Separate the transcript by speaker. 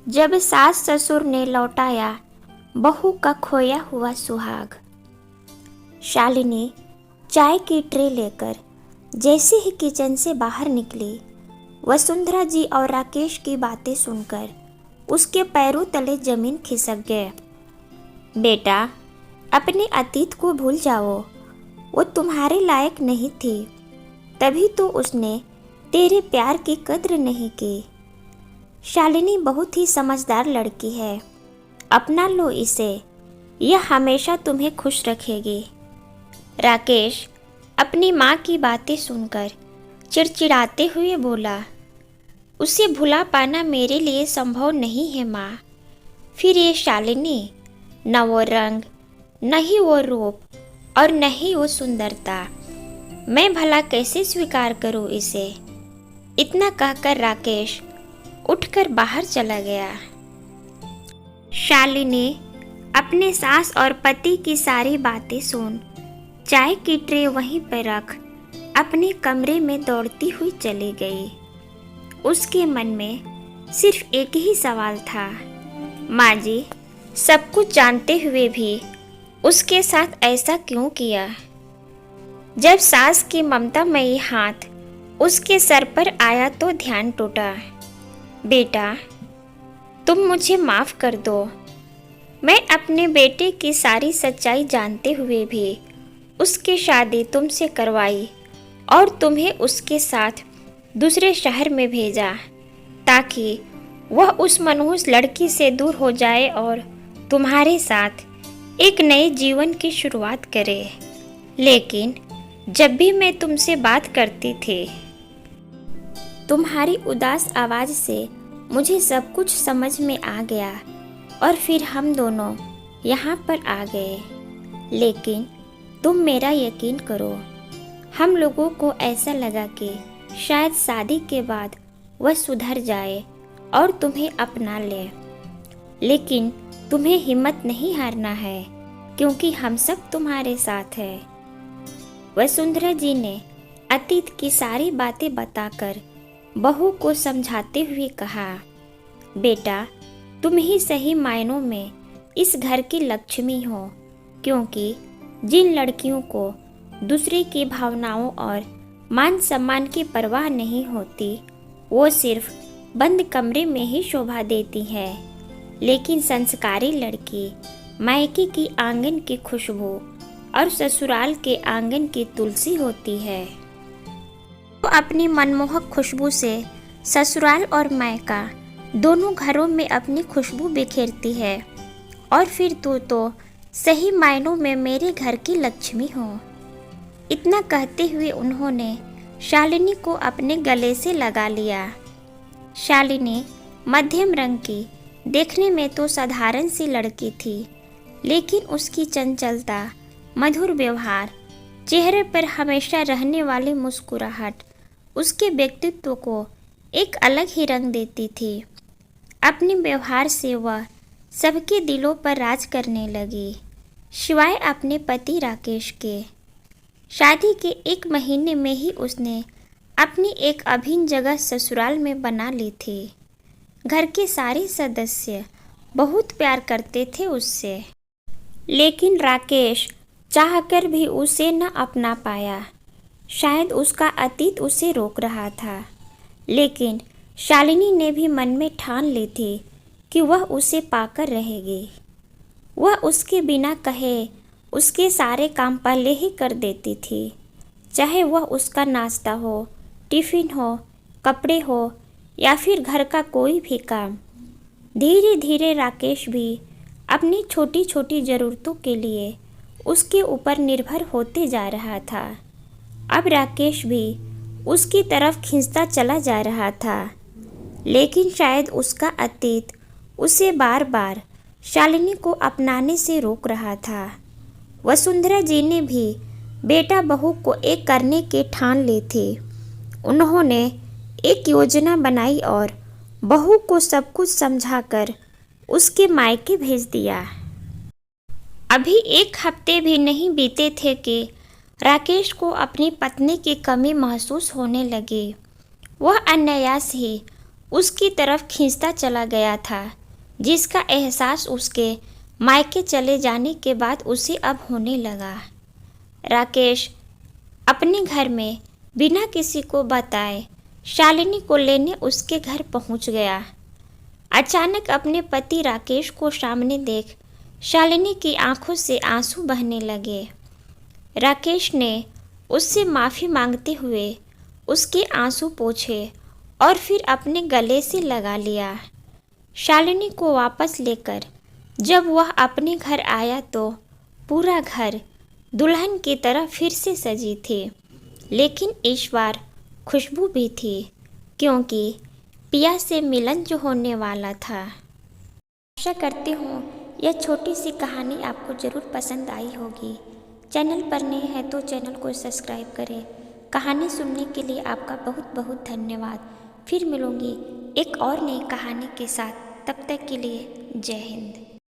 Speaker 1: जब सास ससुर ने लौटाया बहू का खोया हुआ सुहाग। शालिनी चाय की ट्रे लेकर जैसे ही किचन से बाहर निकली, वसुंधरा जी और राकेश की बातें सुनकर उसके पैरों तले जमीन खिसक गए। बेटा, अपने अतीत को भूल जाओ, वो तुम्हारे लायक नहीं थी, तभी तो उसने तेरे प्यार की कद्र नहीं की। शालिनी बहुत ही समझदार लड़की है, अपना लो इसे, यह हमेशा तुम्हें खुश रखेगी। राकेश अपनी माँ की बातें सुनकर चिड़चिड़ाते हुए बोला, उसे भुला पाना मेरे लिए संभव नहीं है माँ। फिर ये शालिनी, न वो रंग, न ही वो रूप और न ही वो सुंदरता, मैं भला कैसे स्वीकार करूँ इसे। इतना कहकर राकेश उठकर बाहर चला गया। शालिनी अपने सास और पति की सारी बातें सुन चाय की ट्रे वहीं पर रख अपने कमरे में दौड़ती हुई चली गई। उसके मन में सिर्फ एक ही सवाल था, माँ जी सब कुछ जानते हुए भी उसके साथ ऐसा क्यों किया। जब सास की ममतामयी हाथ उसके सर पर आया तो ध्यान टूटा। बेटा, तुम मुझे माफ़ कर दो, मैं अपने बेटे की सारी सच्चाई जानते हुए भी उसकी शादी तुमसे करवाई और तुम्हें उसके साथ दूसरे शहर में भेजा ताकि वह उस मनहूस लड़की से दूर हो जाए और तुम्हारे साथ एक नए जीवन की शुरुआत करे। लेकिन जब भी मैं तुमसे बात करती थी, तुम्हारी उदास आवाज़ से मुझे सब कुछ समझ में आ गया और फिर हम दोनों यहाँ पर आ गए। लेकिन तुम मेरा यकीन करो, हम लोगों को ऐसा लगा कि शायद शादी के बाद वह सुधर जाए और तुम्हें अपना ले। लेकिन तुम्हें हिम्मत नहीं हारना है, क्योंकि हम सब तुम्हारे साथ हैं। वसुंधरा जी ने अतीत की सारी बातें बताकर बहू को समझाते हुए कहा, बेटा, तुम ही सही मायनों में इस घर की लक्ष्मी हो, क्योंकि जिन लड़कियों को दूसरे की भावनाओं और मान सम्मान की परवाह नहीं होती, वो सिर्फ बंद कमरे में ही शोभा देती है। लेकिन संस्कारी लड़की मायके की आंगन की खुशबू और ससुराल के आंगन की तुलसी होती है। तो अपनी मनमोहक खुशबू से ससुराल और मायका दोनों घरों में अपनी खुशबू बिखेरती है। और फिर तू तो सही मायनों में मेरे घर की लक्ष्मी हो। इतना कहते हुए उन्होंने शालिनी को अपने गले से लगा लिया। शालिनी मध्यम रंग की, देखने में तो साधारण सी लड़की थी, लेकिन उसकी चंचलता, मधुर व्यवहार, चेहरे पर हमेशा रहने वाली मुस्कुराहट उसके व्यक्तित्व को एक अलग ही रंग देती थी। अपने व्यवहार से वह सबके दिलों पर राज करने लगी, सिवाय अपने पति राकेश के। शादी के 1 महीने में ही उसने अपनी एक अभिन्न जगह ससुराल में बना ली थी। घर के सारे सदस्य बहुत प्यार करते थे उससे, लेकिन राकेश चाहकर भी उसे न अपना पाया। शायद उसका अतीत उसे रोक रहा था, लेकिन शालिनी ने भी मन में ठान ली थी कि वह उसे पाकर रहेगी। वह उसके बिना कहे उसके सारे काम पहले ही कर देती थी, चाहे वह उसका नाश्ता हो, टिफ़िन हो, कपड़े हो या फिर घर का कोई भी काम। धीरे धीरे राकेश भी अपनी छोटी छोटी ज़रूरतों के लिए उसके ऊपर निर्भर होते जा रहा था। अब राकेश भी उसकी तरफ खींचता चला जा रहा था, लेकिन शायद उसका अतीत उसे बार बार शालिनी को अपनाने से रोक रहा था। वसुंधरा जी ने भी बेटा बहू को एक करने के ठान ली थी। उन्होंने एक योजना बनाई और बहू को सब कुछ समझाकर उसके मायके भेज दिया। अभी 1 हफ्ते भी नहीं बीते थे कि राकेश को अपनी पत्नी की कमी महसूस होने लगी। वह अनायास ही उसकी तरफ खींचता चला गया था, जिसका एहसास उसके मायके चले जाने के बाद उसे अब होने लगा। राकेश अपने घर में बिना किसी को बताए शालिनी को लेने उसके घर पहुंच गया। अचानक अपने पति राकेश को सामने देख शालिनी की आंखों से आंसू बहने लगे। राकेश ने उससे माफ़ी मांगते हुए उसके आंसू पोंछे और फिर अपने गले से लगा लिया। शालिनी को वापस लेकर जब वह अपने घर आया तो पूरा घर दुल्हन की तरह फिर से सजी थी, लेकिन इस बार खुशबू भी थी, क्योंकि पिया से मिलन जो होने वाला था। आशा करती हूँ यह छोटी सी कहानी आपको ज़रूर पसंद आई होगी। चैनल पर नए हैं तो चैनल को सब्सक्राइब करें। कहानी सुनने के लिए आपका बहुत बहुत धन्यवाद। फिर मिलूँगी एक और नई कहानी के साथ। तब तक के लिए जय हिंद।